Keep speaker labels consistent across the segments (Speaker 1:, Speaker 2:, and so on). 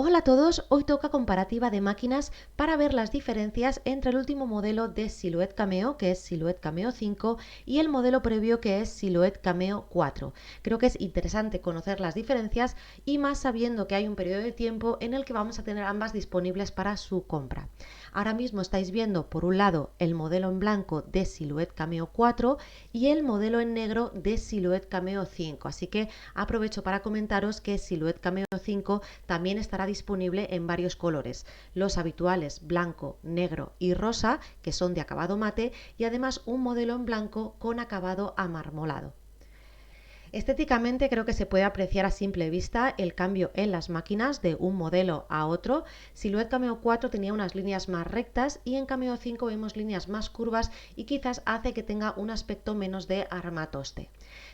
Speaker 1: Hola a todos, hoy toca comparativa de máquinas para ver las diferencias entre el último modelo de Silhouette Cameo, que es Silhouette Cameo 5, y el modelo previo que es Silhouette Cameo 4. Creo que es interesante conocer las diferencias y más sabiendo que hay un periodo de tiempo en el que vamos a tener ambas disponibles para su compra. Ahora mismo estáis viendo por un lado el modelo en blanco de Silhouette Cameo 4 y el modelo en negro de Silhouette Cameo 5, así que aprovecho para comentaros que Silhouette Cameo 5 también estará disponible en varios colores, los habituales blanco, negro y rosa, que son de acabado mate, y además un modelo en blanco con acabado amarmolado. Estéticamente creo que se puede apreciar a simple vista el cambio en las máquinas de un modelo a otro. Silhouette Cameo 4 tenía unas líneas más rectas y en Cameo 5 vemos líneas más curvas y quizás hace que tenga un aspecto menos de armatoste.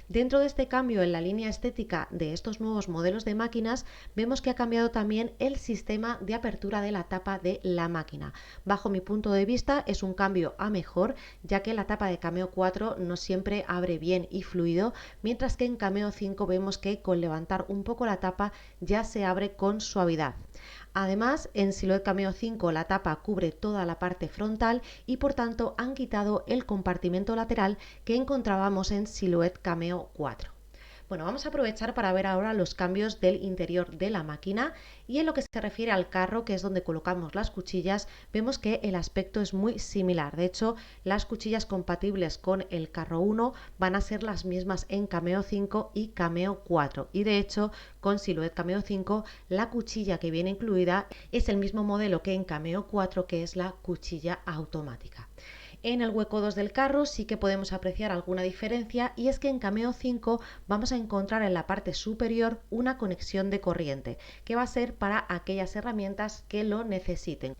Speaker 1: Dentro de este cambio en la línea estética de estos nuevos modelos de máquinas, vemos que ha cambiado también el sistema de apertura de la tapa de la máquina. Bajo mi punto de vista es un cambio a mejor, ya que la tapa de Cameo 4 no siempre abre bien y fluido, mientras que en Cameo 5 vemos que con levantar un poco la tapa ya se abre con suavidad. Además, en Silhouette Cameo 5 la tapa cubre toda la parte frontal y por tanto han quitado el compartimento lateral que encontrábamos en Silhouette Cameo 4. Bueno, vamos a aprovechar para ver ahora los cambios del interior de la máquina y en lo que se refiere al carro, que es donde colocamos las cuchillas, vemos que el aspecto es muy similar. De hecho, las cuchillas compatibles con el carro 1 van a ser las mismas en Cameo 5 y Cameo 4. Y de hecho, con Silhouette Cameo 5, la cuchilla que viene incluida es el mismo modelo que en Cameo 4, que es la cuchilla automática. En el hueco 2 del carro sí que podemos apreciar alguna diferencia y es que en Cameo 5 vamos a encontrar en la parte superior una conexión de corriente que va a ser para aquellas herramientas que lo necesiten.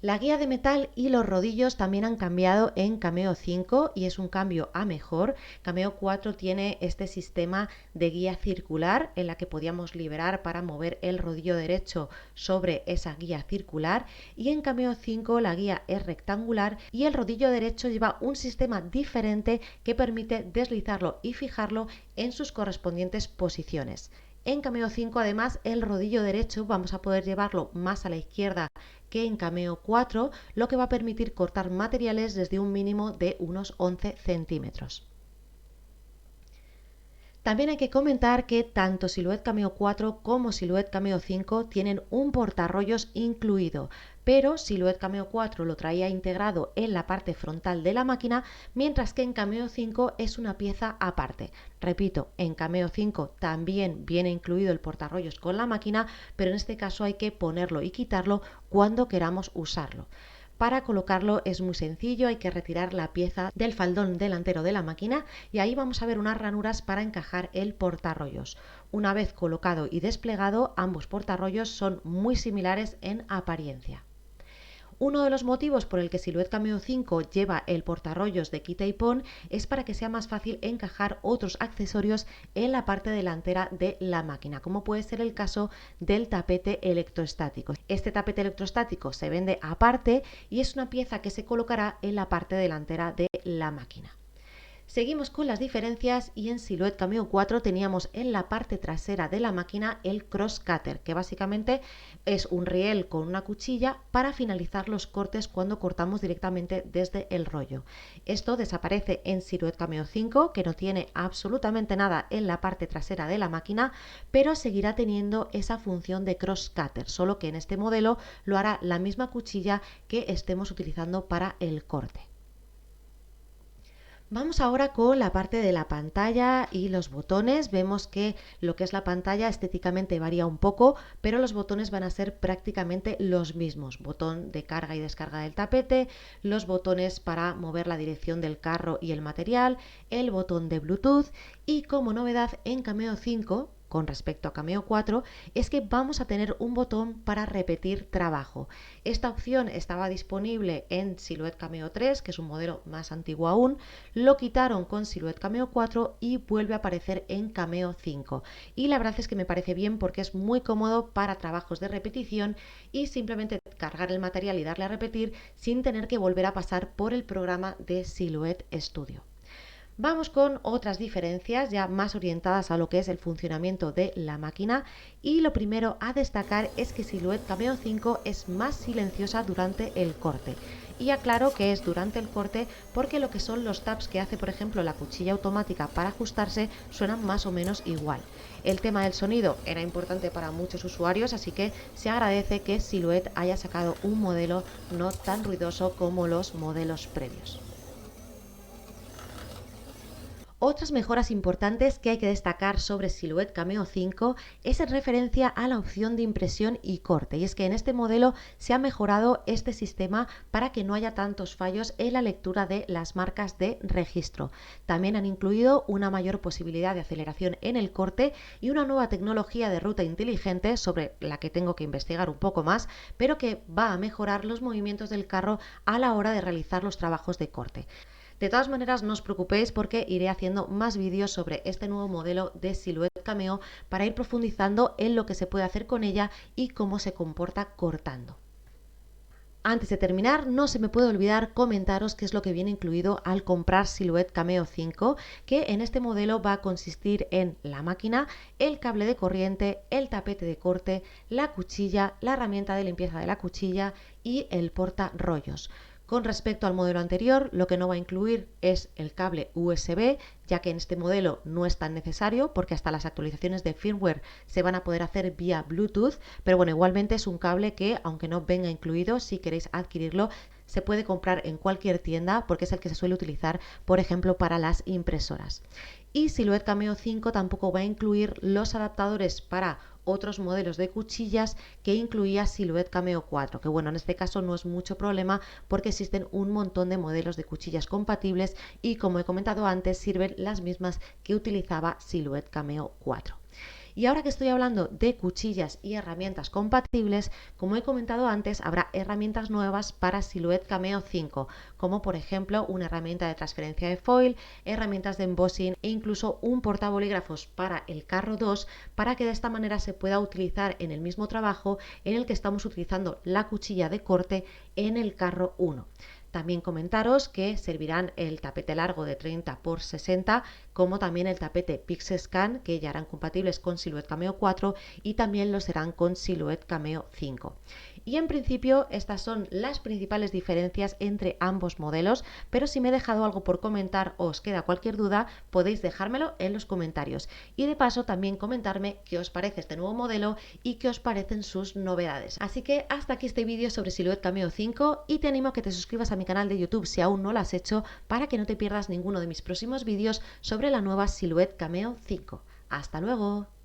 Speaker 1: La guía de metal y los rodillos también han cambiado en Cameo 5 y es un cambio a mejor. Cameo 4 tiene este sistema de guía circular en la que podíamos liberar para mover el rodillo derecho sobre esa guía circular, y en Cameo 5 la guía es rectangular y el rodillo derecho lleva un sistema diferente que permite deslizarlo y fijarlo en sus correspondientes posiciones. En Cameo 5 además el rodillo derecho vamos a poder llevarlo más a la izquierda que en Cameo 4, lo que va a permitir cortar materiales desde un mínimo de unos 11 centímetros. También hay que comentar que tanto Silhouette Cameo 4 como Silhouette Cameo 5 tienen un portarrollos incluido, pero Silhouette Cameo 4 lo traía integrado en la parte frontal de la máquina, mientras que en Cameo 5 es una pieza aparte. Repito, en Cameo 5 también viene incluido el portarrollos con la máquina, pero en este caso hay que ponerlo y quitarlo cuando queramos usarlo. Para colocarlo es muy sencillo, hay que retirar la pieza del faldón delantero de la máquina y ahí vamos a ver unas ranuras para encajar el portarrollos. Una vez colocado y desplegado, ambos portarrollos son muy similares en apariencia. Uno de los motivos por el que Silhouette Cameo 5 lleva el portarrollos de quita y pon es para que sea más fácil encajar otros accesorios en la parte delantera de la máquina, como puede ser el caso del tapete electrostático. Este tapete electrostático se vende aparte y es una pieza que se colocará en la parte delantera de la máquina. Seguimos con las diferencias y en Silhouette Cameo 4 teníamos en la parte trasera de la máquina el cross cutter, que básicamente es un riel con una cuchilla para finalizar los cortes cuando cortamos directamente desde el rollo. Esto desaparece en Silhouette Cameo 5, que no tiene absolutamente nada en la parte trasera de la máquina, pero seguirá teniendo esa función de cross cutter, solo que en este modelo lo hará la misma cuchilla que estemos utilizando para el corte. Vamos ahora con la parte de la pantalla y los botones. Vemos que lo que es la pantalla estéticamente varía un poco, pero los botones van a ser prácticamente los mismos. Botón de carga y descarga del tapete, los botones para mover la dirección del carro y el material, el botón de Bluetooth y como novedad en Cameo 5, con respecto a Cameo 4, es que vamos a tener un botón para repetir trabajo. Esta opción estaba disponible en Silhouette Cameo 3, que es un modelo más antiguo aún, lo quitaron con Silhouette Cameo 4 y vuelve a aparecer en Cameo 5. Y la verdad es que me parece bien porque es muy cómodo para trabajos de repetición y simplemente cargar el material y darle a repetir sin tener que volver a pasar por el programa de Silhouette Studio. Vamos con otras diferencias ya más orientadas a lo que es el funcionamiento de la máquina, y lo primero a destacar es que Silhouette Cameo 5 es más silenciosa durante el corte. Y aclaro que es durante el corte porque lo que son los taps que hace por ejemplo la cuchilla automática para ajustarse suenan más o menos igual. El tema del sonido era importante para muchos usuarios, así que se agradece que Silhouette haya sacado un modelo no tan ruidoso como los modelos previos. Otras mejoras importantes que hay que destacar sobre Silhouette Cameo 5 es en referencia a la opción de impresión y corte, y es que en este modelo se ha mejorado este sistema para que no haya tantos fallos en la lectura de las marcas de registro. También han incluido una mayor posibilidad de aceleración en el corte y una nueva tecnología de ruta inteligente sobre la que tengo que investigar un poco más, pero que va a mejorar los movimientos del carro a la hora de realizar los trabajos de corte. De todas maneras, no os preocupéis porque iré haciendo más vídeos sobre este nuevo modelo de Silhouette Cameo para ir profundizando en lo que se puede hacer con ella y cómo se comporta cortando. Antes de terminar, no se me puede olvidar comentaros qué es lo que viene incluido al comprar Silhouette Cameo 5, que en este modelo va a consistir en la máquina, el cable de corriente, el tapete de corte, la cuchilla, la herramienta de limpieza de la cuchilla y el portarrollos. Con respecto al modelo anterior, lo que no va a incluir es el cable USB, ya que en este modelo no es tan necesario porque hasta las actualizaciones de firmware se van a poder hacer vía Bluetooth, pero bueno, igualmente es un cable que, aunque no venga incluido, si queréis adquirirlo, se puede comprar en cualquier tienda porque es el que se suele utilizar, por ejemplo, para las impresoras. Y Silhouette Cameo 5 tampoco va a incluir los adaptadores para otros modelos de cuchillas que incluía Silhouette Cameo 4, que bueno, en este caso no es mucho problema porque existen un montón de modelos de cuchillas compatibles y, como he comentado antes, sirven las mismas que utilizaba Silhouette Cameo 4. Y ahora que estoy hablando de cuchillas y herramientas compatibles, como he comentado antes, habrá herramientas nuevas para Silhouette Cameo 5, como por ejemplo una herramienta de transferencia de foil, herramientas de embossing e incluso un portabolígrafos para el carro 2, para que de esta manera se pueda utilizar en el mismo trabajo en el que estamos utilizando la cuchilla de corte en el carro 1. También comentaros que servirán el tapete largo de 30 x 60, como también el tapete PixScan, que ya harán compatibles con Silhouette Cameo 4 y también lo serán con Silhouette Cameo 5. Y en principio estas son las principales diferencias entre ambos modelos, pero si me he dejado algo por comentar o os queda cualquier duda, podéis dejármelo en los comentarios. Y de paso también comentarme qué os parece este nuevo modelo y qué os parecen sus novedades. Así que hasta aquí este vídeo sobre Silhouette Cameo 5 y te animo a que te suscribas a mi canal de YouTube si aún no lo has hecho para que no te pierdas ninguno de mis próximos vídeos sobre la nueva Silhouette Cameo 5. ¡Hasta luego!